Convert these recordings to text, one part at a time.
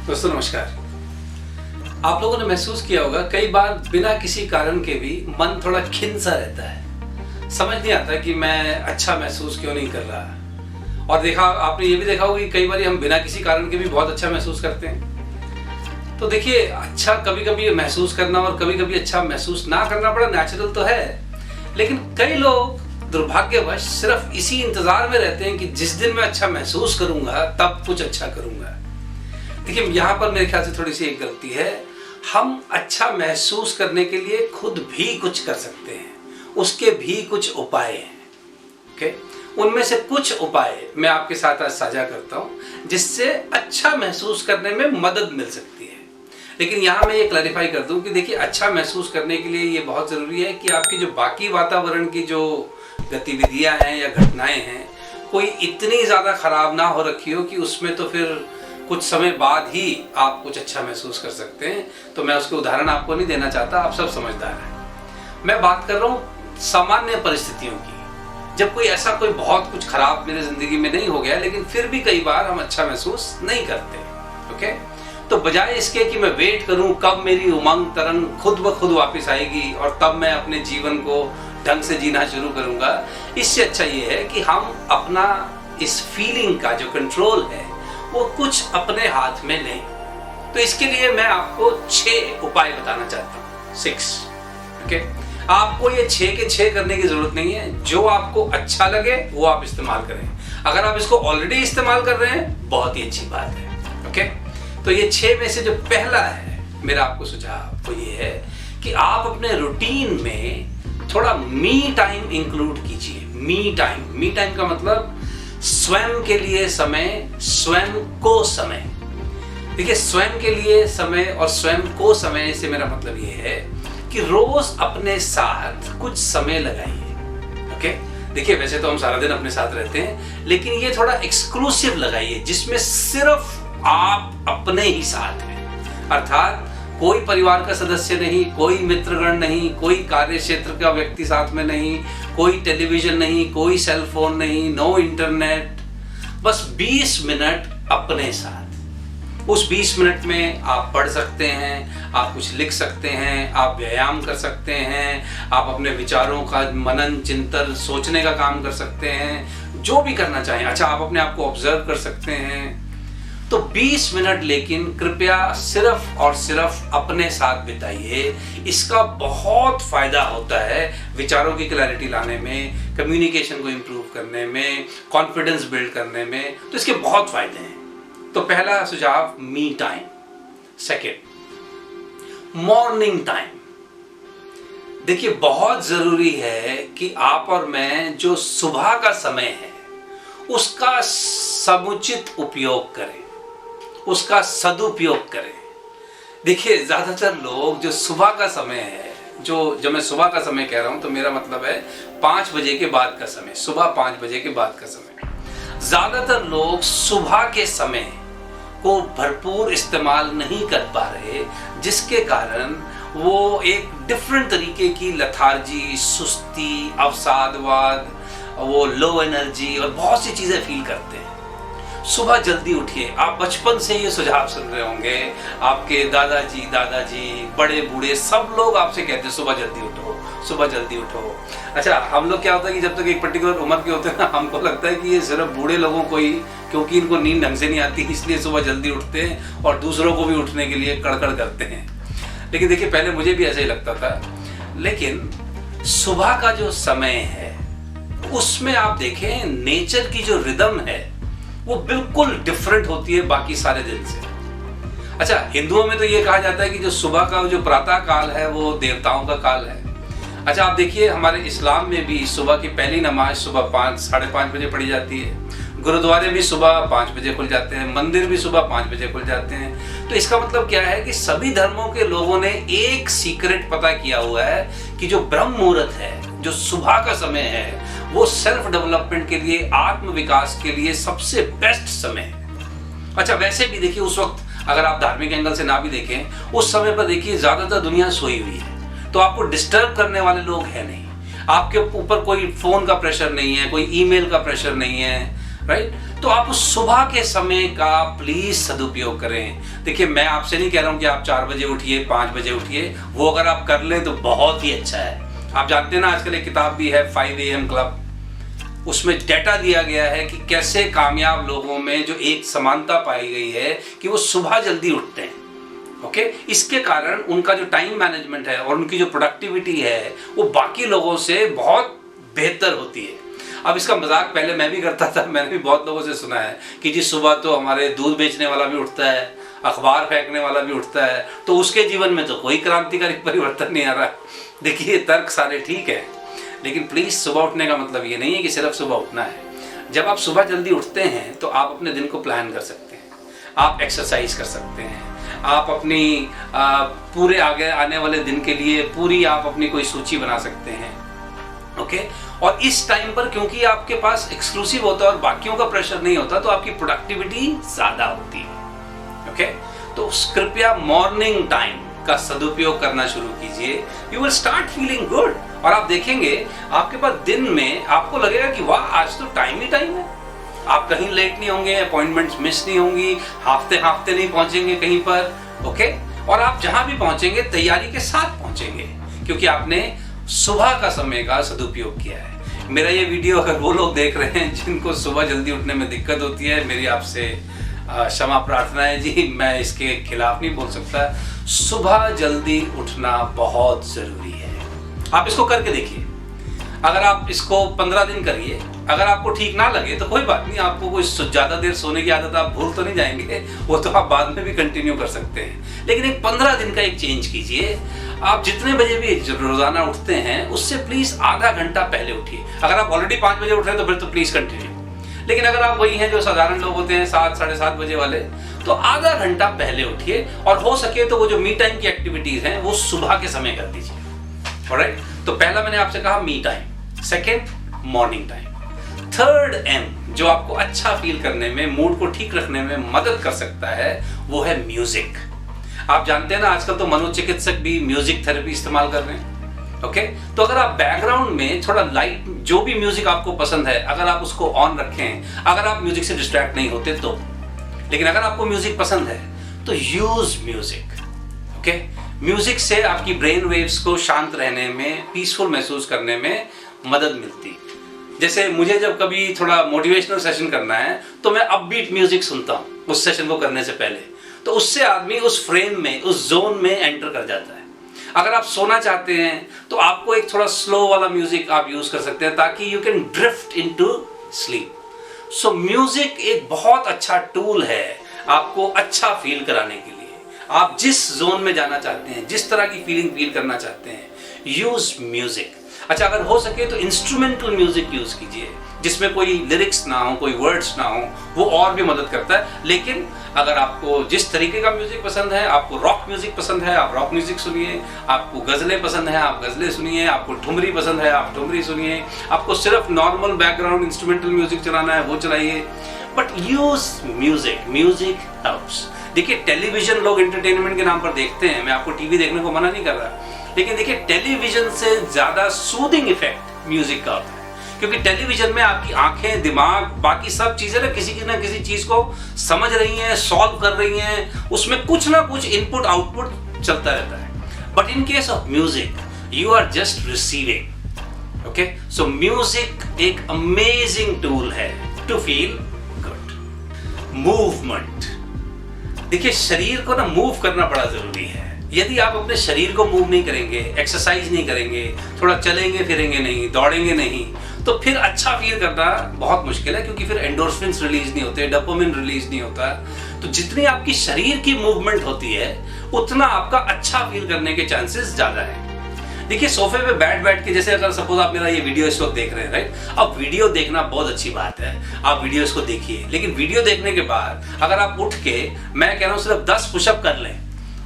दोस्तों नमस्कार। आप लोगों ने महसूस किया होगा कई बार बिना किसी कारण के भी मन थोड़ा खिन्न सा रहता है, समझ नहीं आता कि मैं अच्छा महसूस क्यों नहीं कर रहा। और आपने ये भी देखा होगा कि कई बार हम बिना किसी कारण के भी बहुत अच्छा महसूस करते हैं। तो देखिए, अच्छा कभी कभी महसूस करना और कभी कभी अच्छा महसूस ना करना बड़ा नेचुरल तो है, लेकिन कई लोग दुर्भाग्यवश सिर्फ इसी इंतजार में रहते हैं कि जिस दिन मैं अच्छा महसूस करूंगा तब कुछ अच्छा करूंगा। देखिए, यहाँ पर मेरे ख्याल से थोड़ी सी एक गलती है। हम अच्छा महसूस करने के लिए खुद भी कुछ कर सकते हैं, उसके भी कुछ उपाय हैं। ओके, उनमें से कुछ उपाय मैं आपके साथ आज साझा करता हूं जिससे अच्छा महसूस करने में मदद मिल सकती है। लेकिन यहाँ मैं ये क्लैरिफाई कर दूं कि देखिए, अच्छा महसूस करने के लिए ये बहुत ज़रूरी है कि आपकी जो बाकी वातावरण की जो गतिविधियां हैं या घटनाएं हैं, कोई इतनी ज़्यादा खराब ना हो रखी हो कि उसमें तो फिर कुछ समय बाद ही आप कुछ अच्छा महसूस कर सकते हैं। तो मैं उसके उदाहरण आपको नहीं देना चाहता, आप सब समझदार हैं। मैं बात कर रहा हूँ सामान्य परिस्थितियों की, जब कोई ऐसा कोई बहुत कुछ खराब मेरे जिंदगी में नहीं हो गया, लेकिन फिर भी कई बार हम अच्छा महसूस नहीं करते। ओके, तो बजाय इसके कि मैं वेट करूं कब मेरी उमंग तरंग खुद ब खुद वापस आएगी और तब मैं अपने जीवन को ढंग से जीना शुरू करूंगा, इससे अच्छा ये है कि हम अपना इस फीलिंग का जो कंट्रोल है वो कुछ अपने हाथ में लें। तो इसके लिए मैं आपको 6 उपाय बताना चाहता हूँ। 6। ओके, आपको ये 6 के 6 करने की जरूरत नहीं है। जो आपको अच्छा लगे वो आप इस्तेमाल करें। अगर आप इसको ऑलरेडी इस्तेमाल कर रहे हैं, बहुत ही अच्छी बात है। ओके, तो ये 6 में से जो पहला है मेरा आपको सुझाव वो ये है कि आप अपने रूटीन में थोड़ा मी टाइम इंक्लूड कीजिए। मी टाइम का मतलब स्वयं के लिए समय, स्वयं को समय। देखिए, स्वयं के लिए समय और स्वयं को समय से मेरा मतलब ये है कि रोज अपने साथ कुछ समय लगाइए। ओके, देखिए वैसे तो हम सारा दिन अपने साथ रहते हैं, लेकिन ये थोड़ा एक्सक्लूसिव लगाइए जिसमें सिर्फ आप अपने ही साथ हैं। अर्थात कोई परिवार का सदस्य नहीं, कोई मित्रगण नहीं, कोई कार्य क्षेत्र का व्यक्ति साथ में नहीं, कोई टेलीविजन नहीं, कोई सेल फोन नहीं, नो इंटरनेट। बस 20 मिनट अपने साथ। उस 20 मिनट में आप पढ़ सकते हैं, आप कुछ लिख सकते हैं, आप व्यायाम कर सकते हैं, आप अपने विचारों का मनन चिंतन सोचने का काम कर सकते हैं, जो भी करना चाहें। अच्छा, आप अपने आप को ऑब्जर्व कर सकते हैं। तो 20 मिनट लेकिन कृपया सिर्फ और सिर्फ अपने साथ बिताइए। इसका बहुत फायदा होता है विचारों की क्लैरिटी लाने में, कम्युनिकेशन को इम्प्रूव करने में, कॉन्फिडेंस बिल्ड करने में। तो इसके बहुत फायदे हैं। तो पहला सुझाव मी टाइम। Second, morning time. देखिए, बहुत जरूरी है कि आप और मैं जो सुबह का समय है उसका समुचित उपयोग करें, उसका सदुपयोग करें। देखिए, ज्यादातर लोग जो सुबह का समय है, जब मैं सुबह का समय कह रहा हूं तो मेरा मतलब है 5 बजे के बाद का समय, सुबह 5 बजे के बाद का समय। ज्यादातर लोग सुबह के समय को भरपूर इस्तेमाल नहीं कर पा रहे, जिसके कारण वो एक डिफरेंट तरीके की लथार्जी, सुस्ती, अवसादवाद, वो लो एनर्जी और बहुत सी चीजें फील करते हैं। सुबह जल्दी उठिए। आप बचपन से ये सुझाव सुन रहे होंगे, आपके दादाजी, बड़े बूढ़े सब लोग आपसे कहते हैं सुबह जल्दी उठो, सुबह जल्दी उठो। अच्छा, हम लोग क्या होता है कि जब तक एक पर्टिकुलर उम्र के होते हैं ना, हमको लगता है कि ये सिर्फ बूढ़े लोगों को ही, क्योंकि इनको नींद ढंग से नहीं आती इसलिए सुबह जल्दी उठते हैं और दूसरों को भी उठने के लिए कड़कड़ करते हैं। लेकिन देखिए, पहले मुझे भी ऐसा ही लगता था, लेकिन सुबह का जो समय है उसमें आप देखें नेचर की जो रिदम है वो बिल्कुल डिफरेंट होती है बाकी सारे दिन से। अच्छा, हिंदुओं में तो ये कहा जाता है कि जो सुबह का जो प्रातः काल है वो देवताओं का काल है। अच्छा, आप देखिए हमारे इस्लाम में भी सुबह की पहली नमाज सुबह 5, साढ़े 5 बजे पढ़ी जाती है। गुरुद्वारे भी सुबह 5 बजे खुल जाते हैं, मंदिर भी सुबह 5 बजे खुल जाते हैं। तो इसका मतलब क्या है कि सभी धर्मों के लोगों ने एक सीक्रेट पता किया हुआ है कि जो ब्रह्म मुहूर्त है, जो सुबह का समय है, वो सेल्फ डेवलपमेंट के लिए, आत्म विकास के लिए सबसे बेस्ट समय है। अच्छा, वैसे भी देखिए उस वक्त अगर आप धार्मिक एंगल से ना भी देखें, उस समय पर देखिए ज्यादातर दुनिया सोई हुई है, तो आपको डिस्टर्ब करने वाले लोग हैं नहीं। आपके ऊपर कोई फोन का प्रेशर नहीं है, कोई ईमेल का प्रेशर नहीं है, राइट? तो आप उस सुबह के समय का प्लीज सदुपयोग करें। देखिए, मैं आपसे नहीं कह रहा हूं कि आप 4 बजे उठिए, 5 बजे उठिए, वो अगर आप कर लें तो बहुत ही अच्छा है। आप जानते हैं ना, आजकल एक किताब भी है 5 AM क्लब, उसमें डेटा दिया गया है कि कैसे कामयाब लोगों में जो एक समानता पाई गई है कि वो सुबह जल्दी उठते हैं। ओके, इसके कारण उनका जो टाइम मैनेजमेंट है और उनकी जो प्रोडक्टिविटी है वो बाकी लोगों से बहुत बेहतर होती है। अब इसका मजाक पहले मैं भी करता था, मैंने भी बहुत लोगों से सुना है कि जी सुबह तो हमारे दूध बेचने वाला भी उठता है, अखबार फेंकने वाला भी उठता है, तो उसके जीवन में तो कोई क्रांतिकारी परिवर्तन नहीं आ रहा। देखिए, तर्क सारे ठीक है, लेकिन प्लीज सुबह उठने का मतलब ये नहीं है कि सिर्फ सुबह उठना है। जब आप सुबह जल्दी उठते हैं तो आप अपने दिन को प्लान कर सकते हैं, आप एक्सरसाइज कर सकते हैं, आप अपनी पूरे आगे आने वाले दिन के लिए पूरी आप अपनी कोई सूची बना सकते हैं। ओके, और इस टाइम पर क्योंकि आपके पास एक्सक्लूसिव होता है और बाकियों का प्रेशर नहीं होता, तो आपकी प्रोडक्टिविटी ज्यादा होती है। ओके, तो कृपया मॉर्निंग टाइम का सदुपयोग करना शुरू कीजिए। You will start feeling good, और आप देखेंगे आपके पास दिन में आपको लगेगा कि वाह, आज तो टाइम ही टाइम है। आप कहीं लेट नहीं होंगे, अपॉइंटमेंट्स मिस नहीं होंगी, हाफ्ते नहीं पहुंचेंगे कहीं पर। ओके, और आप जहां भी पहुंचेंगे तैयारी के साथ पहुंचेंगे, क्योंकि आपने सुबह का समय का सदुपयोग किया है। मेरा ये वीडियो अगर वो लोग देख रहे हैं जिनको सुबह जल्दी उठने में दिक्कत होती है, मेरी आपसे क्षमा प्रार्थना है जी, मैं इसके खिलाफ नहीं बोल सकता। सुबह जल्दी उठना बहुत जरूरी है। आप इसको करके देखिए, अगर आप इसको 15 दिन करिए, अगर आपको ठीक ना लगे तो कोई बात नहीं, आपको कोई ज्यादा देर सोने की आदत आप भूल तो नहीं जाएंगे, वो तो आप बाद में भी कंटिन्यू कर सकते हैं। लेकिन एक 15 दिन का एक चेंज कीजिए। आप जितने बजे भी रोजाना उठते हैं उससे प्लीज आधा घंटा पहले उठिए। अगर आप ऑलरेडी 5 बजे उठ रहे हैं तो फिर तो प्लीज कंटिन्यू, लेकिन अगर आप वही हैं जो साधारण लोग होते हैं 7 साढ़े 7 बजे वाले, तो आधा घंटा पहले उठिए, और हो सके तो वो जो मी टाइम की एक्टिविटीज हैं वो सुबह के समय कर दीजिए। ऑलराइट, तो पहला मैंने आपसे कहा me time, second morning time, third M जो आपको अच्छा फील करने में, मूड को ठीक रखने में मदद कर सकता है, वो है म्यूजिक। आप जानते हैं ना, आजकल तो मनोचिकित्सक भी म्यूजिक थेरेपी इस्तेमाल कर रहे हैं। ओके, तो अगर आप बैकग्राउंड में थोड़ा लाइट, जो भी म्यूजिक आपको पसंद है, अगर आप उसको ऑन रखें, अगर आप म्यूजिक से डिस्ट्रैक्ट नहीं होते तो, लेकिन अगर आपको म्यूजिक पसंद है तो यूज म्यूजिक। ओके, म्यूजिक से आपकी ब्रेन वेव्स को शांत रहने में, पीसफुल महसूस करने में मदद मिलती। जैसे मुझे जब कभी थोड़ा मोटिवेशनल सेशन करना है तो मैं अपबीट म्यूजिक सुनता हूँ उस सेशन को करने से पहले, तो उससे आदमी उस फ्रेम में, उस जोन में एंटर कर जाता है। अगर आप सोना चाहते हैं तो आपको एक थोड़ा स्लो वाला म्यूजिक आप यूज कर सकते हैं ताकि you can drift into sleep. So music एक बहुत अच्छा टूल है आपको अच्छा फील कराने के लिए। आप जिस जोन में जाना चाहते हैं, जिस तरह की फीलिंग फील करना चाहते हैं, यूज म्यूजिक। अच्छा, अगर हो सके तो इंस्ट्रूमेंटल म्यूजिक यूज कीजिए जिसमें कोई लिरिक्स ना हो, कोई वर्ड्स ना हो, वो और भी मदद करता है। लेकिन अगर आपको जिस तरीके का म्यूजिक पसंद है, आपको रॉक म्यूजिक पसंद है, आप रॉक म्यूजिक सुनिए, आपको गजलें पसंद है, आप गजलें सुनिए, आपको ठुमरी पसंद है, आप ठुमरी सुनिए, आपको सिर्फ नॉर्मल बैकग्राउंड इंस्ट्रूमेंटल म्यूजिक चलाना है, वो चलाइए, but use music. Music helps. देखिए, टेलीविजन लोग एंटरटेनमेंट के नाम पर देखते हैं, मैं आपको टीवी देखने को मना नहीं कर रहा, लेकिन देखिए, टेलीविजन से ज्यादा सूदिंग इफेक्ट म्यूजिक का होता है, क्योंकि टेलीविजन में आपकी आंखें, दिमाग, बाकी सब चीजें ना किसी चीज को समझ रही हैं, सॉल्व कर रही हैं, उसमें कुछ ना कुछ इनपुट आउटपुट चलता रहता है। But in case of music you are just receiving. Okay, so music एक अमेजिंग टूल है टू फील गुड। मूवमेंट। देखिए, शरीर को ना मूव करना बड़ा जरूरी है। यदि आप अपने शरीर को मूव नहीं करेंगे, एक्सरसाइज नहीं करेंगे, थोड़ा चलेंगे फिरेंगे नहीं, दौड़ेंगे नहीं, तो फिर अच्छा फील करना बहुत मुश्किल है, क्योंकि फिर एंडोर्फिन्स रिलीज नहीं होते, डोपामिन रिलीज नहीं होता। तो जितनी आपकी शरीर की मूवमेंट होती है उतना आपका अच्छा फील करने के चांसेस ज्यादा है। देखिए, सोफे पे बैठ के, जैसे अगर सपोज आप मेरा ये वीडियो इस वक्त देख रहे हैं, राइट, अब वीडियो देखना बहुत अच्छी बात है, आप वीडियो इसको देखिए, लेकिन वीडियो देखने के बाद अगर आप उठ के, मैं कह रहा हूँ, सिर्फ 10 पुशअप कर लें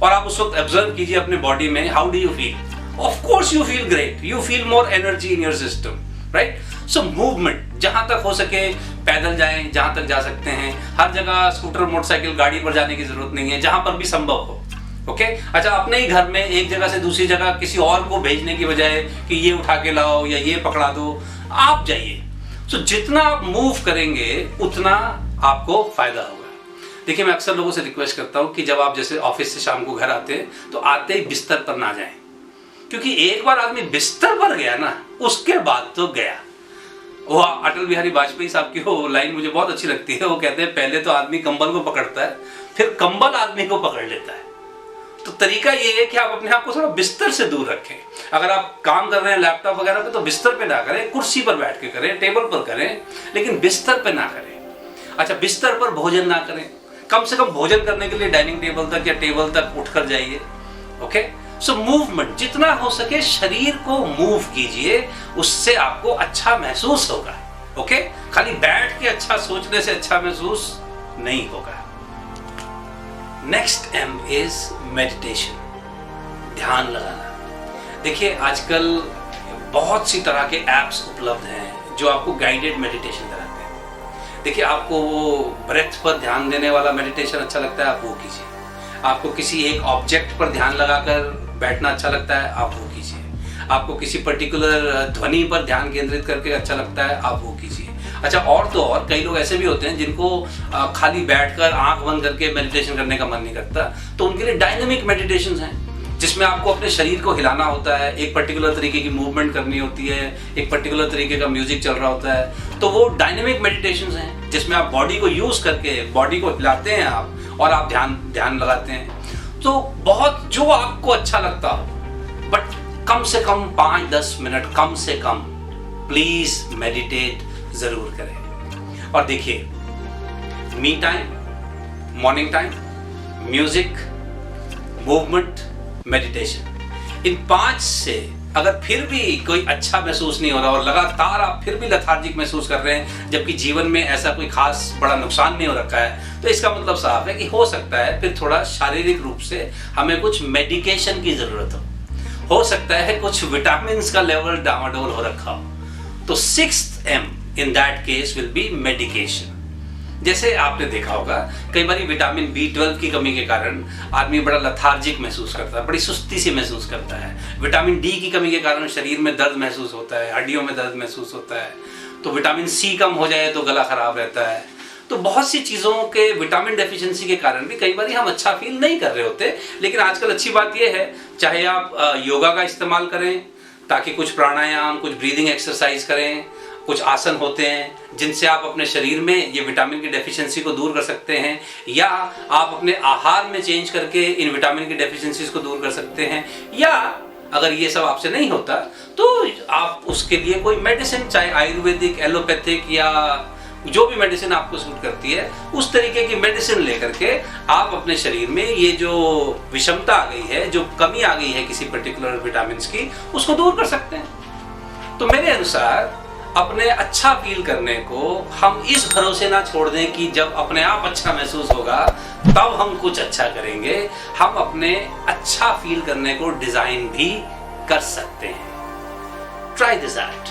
और आप उस वक्त ऑब्जर्व कीजिए अपने बॉडी में, how do you feel. Of course you feel great, you feel more energy in your system, right. So movement, जहां तक हो सके पैदल जाएं, जहां तक जा सकते हैं। हर जगह स्कूटर, मोटरसाइकिल, गाड़ी पर जाने की जरूरत नहीं है, जहां पर भी संभव हो। ओके, अच्छा, अपने ही घर में एक जगह से दूसरी जगह किसी और को भेजने की बजाय कि ये उठा के लाओ या ये पकड़ा दो, आप जाइए। सो जितना आप मूव करेंगे उतना आपको फायदा होगा। देखिए, मैं अक्सर लोगों से रिक्वेस्ट करता हूं कि जब आप जैसे ऑफिस से शाम को घर आते हैं तो आते ही बिस्तर पर ना जाएं, क्योंकि एक बार आदमी बिस्तर पर गया ना, उसके बाद तो गया। वो अटल बिहारी वाजपेयी साहब की वो लाइन मुझे बहुत अच्छी लगती है। वो कहते हैं, पहले तो आदमी कंबल को पकड़ता है, फिर कंबल आदमी को पकड़ लेता है। तो तरीका ये है कि आप अपने आप को थोड़ा बिस्तर से दूर रखें। अगर आप काम कर रहे हैं लैपटॉप वगैरह पे, तो बिस्तर पे ना करें, कुर्सी पर बैठ के करें, टेबल पर करें, लेकिन बिस्तर पे ना करें। अच्छा, बिस्तर पर भोजन ना करें, कम से कम भोजन करने के लिए डाइनिंग टेबल तक या टेबल तक उठकर जाइए। ओके, सो मूवमेंट जितना हो सके शरीर को मूव कीजिए, उससे आपको अच्छा महसूस होगा। ओके, खाली बैठ के अच्छा सोचने से अच्छा महसूस नहीं होगा। नेक्स्ट एम इज मेडिटेशन, ध्यान लगाना। देखिए, आजकल बहुत सी तरह के एप्स उपलब्ध हैं जो आपको गाइडेड मेडिटेशन कराते हैं। देखिए, आपको वो ब्रेथ पर ध्यान देने वाला मेडिटेशन अच्छा लगता है, आप वो कीजिए। आपको किसी एक ऑब्जेक्ट पर ध्यान लगाकर बैठना अच्छा लगता है, आप वो कीजिए। आपको किसी पर्टिकुलर ध्वनि पर ध्यान केंद्रित करके अच्छा लगता है, आप वो कीजिए। अच्छा, और तो और कई लोग ऐसे भी होते हैं जिनको खाली बैठकर आंख बंद करके मेडिटेशन करने का मन नहीं करता, तो उनके लिए डायनामिक मेडिटेशन हैं, जिसमें आपको अपने शरीर को हिलाना होता है, एक पर्टिकुलर तरीके की मूवमेंट करनी होती है, एक पर्टिकुलर तरीके का म्यूजिक चल रहा होता है। तो वो डायनामिक मेडिटेशन हैं जिसमें आप बॉडी को यूज करके बॉडी को हिलाते हैं आप, और आप ध्यान लगाते हैं। तो बहुत जो आपको अच्छा लगता हो, बट कम से कम 5-10 मिनट कम से कम प्लीज मेडिटेट जरूर करें। और देखिए, me time, morning time, music, movement, meditation, इन 5 से अगर फिर भी कोई अच्छा महसूस नहीं हो रहा और लगातार आप फिर भी लेथार्जिक महसूस कर रहे हैं, जबकि जीवन में ऐसा कोई खास बड़ा नुकसान नहीं हो रखा है, तो इसका मतलब साफ है कि हो सकता है फिर थोड़ा शारीरिक रूप से हमें कुछ मेडिकेशन की जरूरत हो सकता है कुछ विटामिन का लेवल डामाडोल हो रखा हो। तो 6th M in that case will be medication। जैसे आपने देखा होगा, कई बार विटामिन B12 की कमी के कारण आदमी बड़ा लेथार्जिक महसूस करता है, बड़ी सुस्ती सी महसूस करता है। विटामिन D की कमी के कारण शरीर में दर्द महसूस होता है, हड्डियों में दर्द महसूस होता है। तो विटामिन C कम हो जाए तो गला खराब रहता है। तो बहुत सी चीज़ों के विटामिन डेफिशिएंसी के कारण भी कई बार हम अच्छा फील नहीं कर रहे होते। लेकिन आजकल अच्छी बात यह है, चाहे आप योगा का इस्तेमाल करें, ताकि कुछ प्राणायाम, कुछ ब्रीदिंग एक्सरसाइज करें, कुछ आसन होते हैं जिनसे आप अपने शरीर में ये विटामिन की डेफिशिएंसी को दूर कर सकते हैं, या आप अपने आहार में चेंज करके इन विटामिन की डेफिशिएंसीज को दूर कर सकते हैं, या अगर ये सब आपसे नहीं होता तो आप उसके लिए कोई मेडिसिन, चाहे आयुर्वेदिक, एलोपैथिक या जो भी मेडिसिन आपको सूट करती है, उस तरीके की मेडिसिन लेकर के आप अपने शरीर में ये जो विषमता आ गई है, जो कमी आ गई है किसी पर्टिकुलर विटामिन की, उसको दूर कर सकते हैं। तो मेरे अनुसार अपने अच्छा फील करने को हम इस भरोसे ना छोड़ दें कि जब अपने आप अच्छा महसूस होगा तब हम कुछ अच्छा करेंगे। हम अपने अच्छा फील करने को डिजाइन भी कर सकते हैं। Try this out.